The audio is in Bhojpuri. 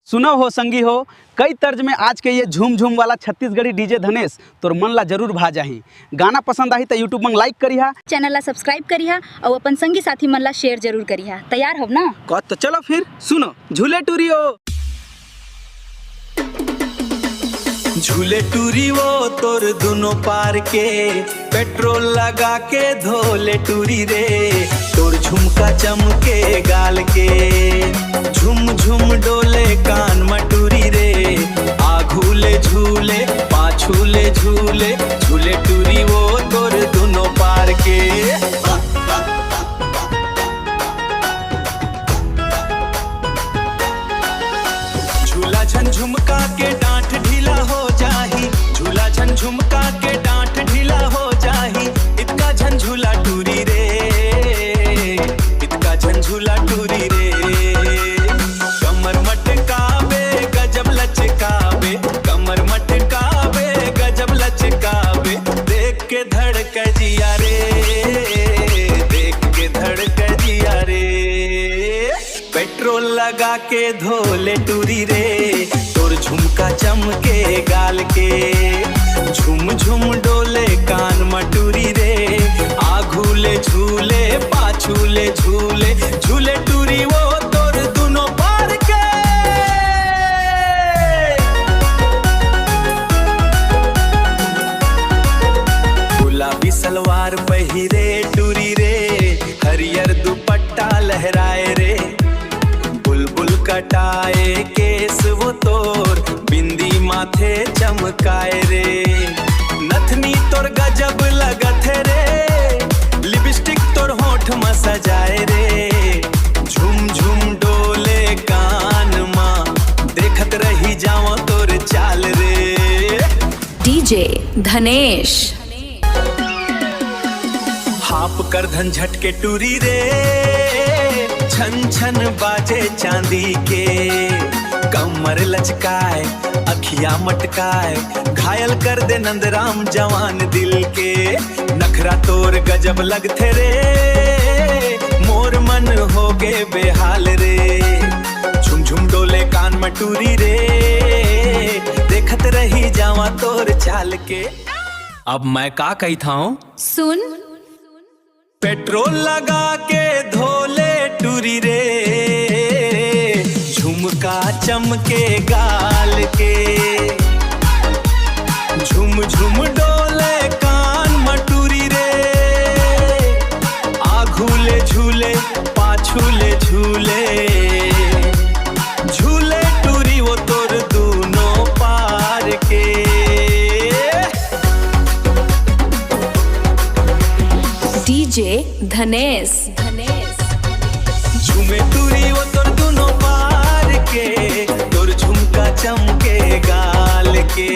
सुनो हो संगी हो, कई तर्ज में आज के ये झूम झूम वाला छत्तीसगढ़ी डीजे धनेश तोर मन ला जरूर भा जाही। गाना पसंद आही तो यूट्यूब में लाइक करिहा, चैनल ला सब्सक्राइब करिहा और अपन संगी साथी मन ला शेयर जरूर करिहा। तैयार हो ना? तो चलो फिर सुनो झूले टूरियो। झूले टूरी वो तोर दोनों पार के, पेट्रोल लगा के धोले टूरी रे, तोर झुमका चमके गाल के, झुम झुम डोले कान मटूरी रे, आघूले झूले पाछूले झूले, झूले टूरी वो तोर दोनों पार के। झूला झुमका के डांठ ढीला हो जाही, झूला झुमका के डांठ ढीला हो जाही, इतका झंझूला टूरी रे, इतका झंझूला टूरी रे, कमर मटकावे गजब लचकावे, कमर मटकावे गजब लचकावे, देख के धड़क जिया रे, देख के धड़क जिया रे, पेट्रोल लगा के धोले टूरी रे, तोर झुमका चमके गाल के, झुम झुम डोले कान मटूरी रे, आघूले झूले पाछूले झूले, झूले टूरी वो तोर दोनों पार के। गुलाबी सलवार पहिरे टूरी रे, हरियर दुपट्टा लहराए रे, बुलबुल कटाए केस वो तोर, बिंदी माथे चमकाए रे, नथनी तोर गजब लगत रे, लिपस्टिक तोर होठ में सजाए रे, झुम झुम डोले कान माँ, देखत रही जाओ तोर चाल रे। डीजे धनेश हाप कर धन झटके टूरी रे, छन छन बाजे चांदी के, कमर लचकाए अखियां मटकाए, घायल कर दे नंदराम जवान दिल के, नखरा तोर गजब लगथे रे, मोर मन हो गे बेहाल रे, झुम झुम डोले कान मटूरी रे, देखत रही जावा तोर चाल के। अब मैं का कही था सुन, पेट्रोल लगा के धोले टूरी रे, झुमका चमके गाल के, झुम झुम डोले कान मटूरी रे, आघूले झूले पाछूले झूले, झूले टूरी वो तोर दोनों पार के। डीजे धनेश झूमे टूरी वो तोर दोनों पार के, तोर झुमका चमके गाल के।